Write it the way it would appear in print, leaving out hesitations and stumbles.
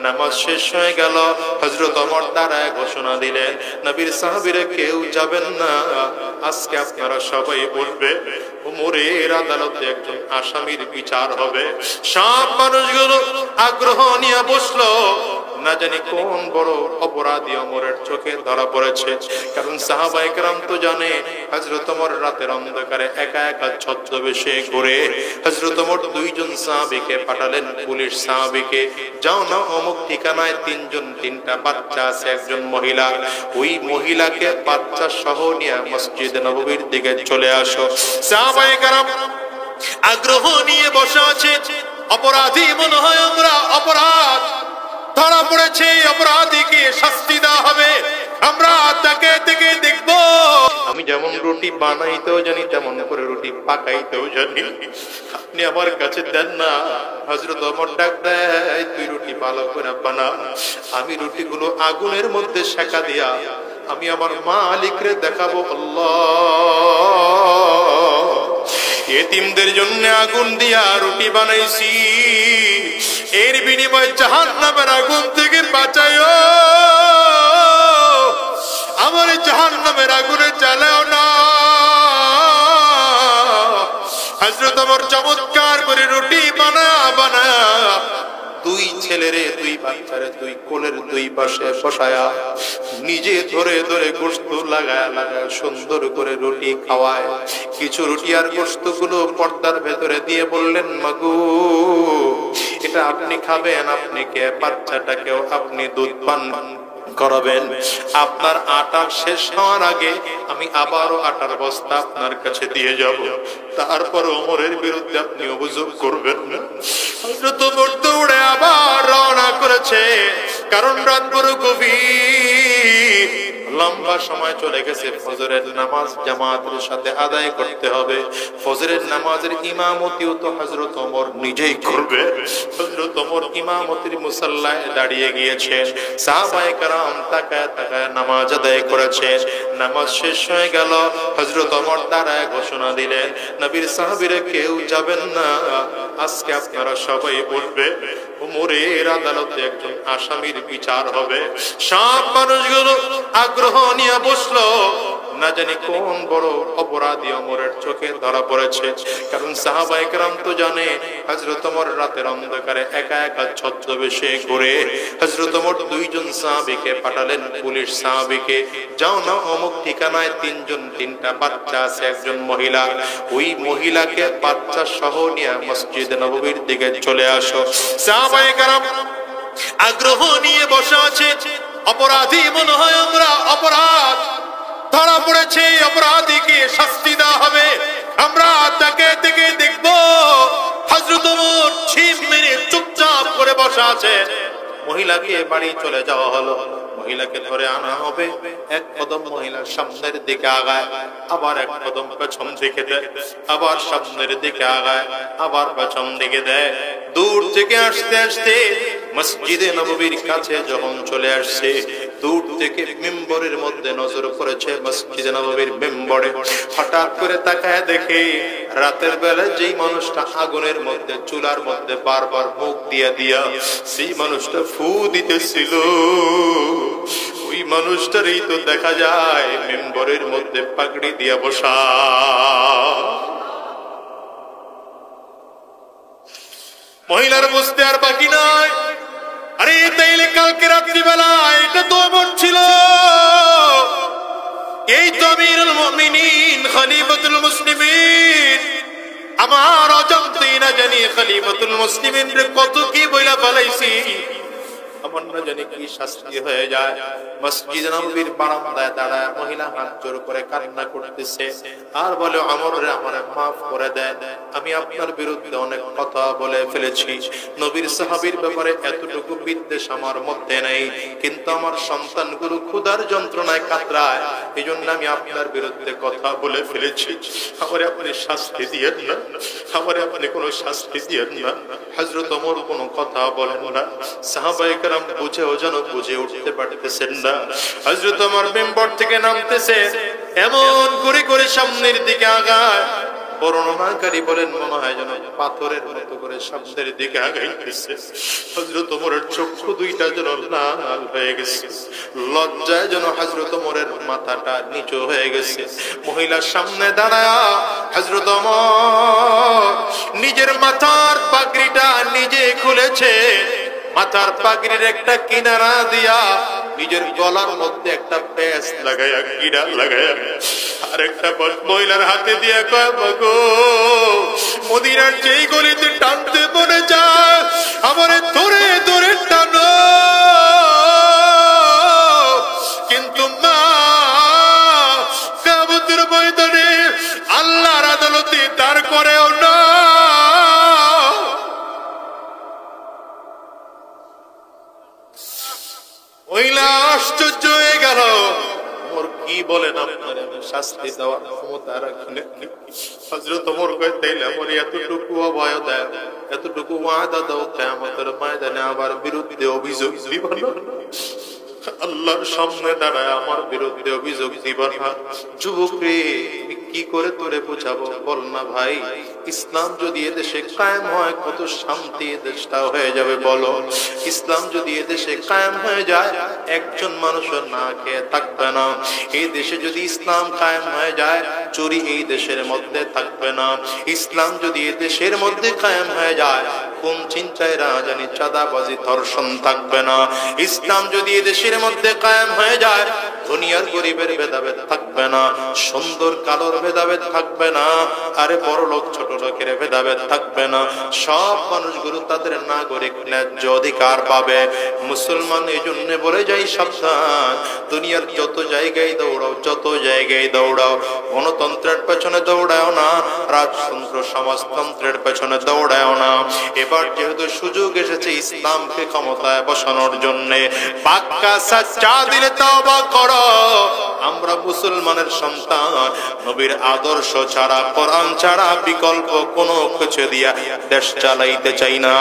নামাজ শেষ হয়ে গেল। হযরত ওমর দাঁড়ায় ঘোষণা দিলেন, নবীর সাহাবীরা কেউ যাবেন না, আজকে আপনারা সবাই বলবে ওমরের আদালতে একজন আসামির বিচার হবে। সব মানুষগুলো আগ্রহ নিয়ে বসলো, না জানি কোন বড় অপরাধী ওমরের চোখে ধরা পড়েছে। কারণ সাহাবায়ে কেরাম তো জানে হযরত ওমর রাতের অন্ধকারে একা একা ছদ্মবেশে ঘুরে। হযরত ওমর দুইজন সাহাবীকে পাঠালেন, পুলিশ সাহাবীকে, যাও না অমুক ঠিকানায় তিনজন, তিনটা বাচ্চা আছে, একজন মহিলা, ওই মহিলাকে বাচ্চা সহ নিয়ে মসজিদে নববীর দিকে চলে আসো। সাহাবায়ে কেরাম আগ্রহ নিয়ে বসে আছে। অপরাধী মনে হয় আমরা অপরাধ ধরা পড়েছে, অপরাধীকে শাস্তি দেওয়া হবে, আমরা তাকে থেকে দেখব। আমি যেমন রুটি বানাইতেও জানি তেমন করে রুটি পাকাইতেও জানি, আপনি আমার কাছে দেন না। হযরত ওমর ডাক দেয়, তুই রুটি ভালো করে বানা, আমি রুটিগুলো আগুনের মধ্যে সেকা দিয়া আমি আমার মালিকরে দেখাবো। আল্লাহ, এতিমদের জন্য আগুন দিয়া রুটি বানাইছি, এর বিনিময়ে জাহান্নামের আগুন থেকে বাঁচাইও, আমার জাহান্নামের আগুনে জ্বালাও না। হযরত ওমর চমৎকার করে রুটি বানা দুই ছেলেরে, দুই বাচ্চারে দুই কোলের দুই পাশে বসায়া নিজে ধরে ধরে গোশত লাগায় লাগায় সুন্দর করে রুটি খাওয়ায়। কিছু রুটি আর গোশত গুলো পর্দার ভেতরে দিয়ে বললেন, মাগো এটা আপনি খাবেন, আপনি কে বাচ্চাটাকেও আপনি দুধ পান করাবেন। আপনার আটা শেষ হওয়ার আগে আমি আবারও আটার বস্তা আপনার কাছে দিয়ে যাব, তারপর ওমরের বিরুদ্ধে আপনি অভিযোগ করবেন না। হযরত ওমর দৌড়ে আবার রওনা করেছে, কারণ রাত বড় গভীর, লম্বা সময় চলে গেছে। ফজরের নামাজ জামাতের সাথে আদায় করতে হবে। ফজরের নামাজের ইমামতিও তো হযরত ওমর নিজেই করবে। হযরত ওমর ইমামতির মুসাল্লায় দাঁড়িয়ে গিয়েছেন, সাহাবায়ে কেরাম তাকায় তাকায় নামাজ আদায় করেছেন। নামাজ শেষ হয়ে গেল। হযরত ওমর দাঁড়ায় ঘোষণা দিলেন, নবীর সাহাবীরা কেউ যাবেন না, আজকে আপনারা সবাই বলবে ওমরের আদালতে একজন আসামির বিচার হবে। সব মানুষগুলো আগ্রহ নিয়ে বসলো, না জানি কোন বড় অপরাধী ওমরের চোখে ধরা পড়েছে। কারণ সাহাবায়ে কেরাম তো জানে হযরত ওমর রাতের অন্ধকারে একা একা ছদ্মবেশে ঘুরে। হযরত ওমর দুইজন সাহাবীকে পাঠালেন, পুলিশ সাহাবীকে, যাও না অমুক ঠিকানায় তিনজন, তিনটা বাচ্চা আছে, একজন মহিলা, ওই মহিলাকে বাচ্চা সহ নিয়ে মসজিদে নববীর দিকে চলে আসো। সাহাবায়ে কেরাম আগ্রহ নিয়ে বসে আছে। অপরাধী মনে হয় আমরা অপরাধ ধরা পড়েছে, অপরাধীকে শাস্তি দেওয়া হবে, আমরা তাকে থেকে দেখব। হযরত ওমর ছিপ মেরে চুপচাপ করে বসে আছে। মহিলাকে বাড়ি চলে যাওয়া হলো, মহিলাকে ধরে আনা হবে। এক কদম মহিলা সামনের দিকে আগায়, আবার এক কদম পেছন দিকে দেয়, আবার সামনের দিকে আগায়, আবার পেছন দিকে দেয়। দূর থেকে আসতে আসতে মসজিদে নববীর কাছে যখন চলে আসছে, দূর থেকে মিম্বরের মধ্যে নজর পড়েছে মসজিদে নববীর মিম্বরে। হঠাৎ করে তাকায় দেখে রাতের বেলা যেই মানুষটা আগুনের মধ্যে, চুলার মধ্যে বারবার মুখ দিয়া দিয়া সেই মানুষটা ফু দিতেছিল, ওই মানুষটারই তো দেখা যায় মিম্বরের মধ্যে পাগড়ি দিয়া বসা। মহিলার বুঝতে আর বাকি নাই, আরে তাইলে কালকে রাত্রিবেলা এটা তো এমন ছিল, এই তো আমিরুল মুমিনিন খলিফাতুল মুসলিমিন, আমার অজান্তেই না জানি খলিফাতুল মুসলিমিন রে কত কি বইলা ফেলাইছি, আমার না জানি কি শাস্তি হয়ে যায়। মসজিদে নববীর বারান্দায় দাঁড়ায় মহিলা হাত জোর করে কান্না করতেছে আর বলে, ওমর রে আমারে মাফ করে দেন, আমি আপনার বিরুদ্ধে অনেক কথা বলে ফেলেছি, নবীর সাহাবীর ব্যাপারে এতটুকু বিদ্বেষ আমার মধ্যে নেই, কিন্তু আমার সন্তানগুলো ক্ষুধার যন্ত্রণায় কাতরায়, এইজন্য আমি আপনার বিরুদ্ধে কথা বলে ফেলেছি, আমারে আপনি শাস্তি দিয়েন না, আমারে আপনি কোনো শাস্তি দিয়েন না। হযরত ওমর কোনো কথা বলেন না। সাহাবায়ে কেরাম বুঝেও যেন বুঝে উঠতে পারতেছেন না। হযরত ওমর মিম্বর থেকে নামতেছে, এমন করে করে সামনের দিকে আগায়, বর্ণনাকারী বলেন মনে হয় যেন পাথরের মতো করে সামনের দিকে আগাইতেছে। হযরত ওমরের চক্ষু দুইটা যেন লাল হয়ে গেছে, লজ্জায় যেন হযরত ওমরের মাথাটা নিচু হয়ে গেছে। মহিলার সামনে দাঁড়ায়া হযরত ওমর নিজের মাথার পাগড়িটা নিজে খুলেছে, মাথার পাগড়ির একটা কিনারা দিয়া নিজের গলার মধ্যে একটা প্যাচ লাগায়া গিরা লাগায়া আর একটা মহিলার হাতে দিয়ে কয়, গো মদিনার যেই গলিতে টানতে মনে যায় আমারে ধরে ধরে টানো, কিন্তু মা কিয়ামতের ময়দানে আল্লাহর আদালতে দাঁড় করেও না। মহিলা আশ্চর্য হয়ে গেল, ওমর কি বলেন আপনার আমি শাস্তি দেওয়ার ক্ষমতা রাখি না। হযরত ওমর কয়, তাইলে আমার এতটুকু অভয় দেয়, এতটুকু ওয়াদা দাও কিয়ামতের ময়দানে আমার বিরুদ্ধে অভিযোগ দিবা না, আল্লাহর সামনে দাঁড়ায় আমার বিরুদ্ধে অভিযোগ দিবা না। যুবক রে কি করে তোরে বোঝাবো বল না ভাই, ইসলাম যদি এদেশে কায়েম হয় কত শান্তি এদেশটা হয়ে যাবে বলো। ইসলাম যদি এদেশে কায়েম হয়ে যায় একজন মানুষের না খেয়ে থাকবে না। এই দেশে যদি ইসলাম কায়েম হয়ে যায় চুরি এই দেশের মধ্যে থাকবে না। ইসলাম যদি এই দেশের মধ্যে কায়েম হয়ে যায় কোন চিন্তায় রাজানি চাঁদাবাজি ধর্ষণ থাকবে না। ইসলাম যদি এই দেশের মধ্যে কায়েম হয়ে যায় দুনিয়ার গরিবের ভেদাভেদ থাকবে না, সুন্দর কালোর ভেদাভেদ থাকবে না, আরে বড় লোক ছোট লোকের ভেদাভেদ থাকবে না। সব মানুষগুলো তাদের নাগরিক ন্যায্য অধিকার পাবে। মুসলমান এই জন্য বলে যাই সাবধান, দুনিয়ার যত জায়গায় দৌড়াও, যত জায়গায় দৌড়াও, গণতন্ত্রের পেছনে দৌড়াও না, রাজতন্ত্র সমাজতন্ত্রের পেছনে দৌড়াও না। এবার যেহেতু সুযোগ এসেছে ইসলামকে ক্ষমতায় বসানোর জন্য, পাক্কা সাচ্চা দিলে তওবা করো। আমরা মুসলমানের সন্তান, নবীর আদর্শ ছাড়া কোরআন ছাড়া বিকল্প কোনো কিছু দিয়া দেশ চালাইতে চাই না।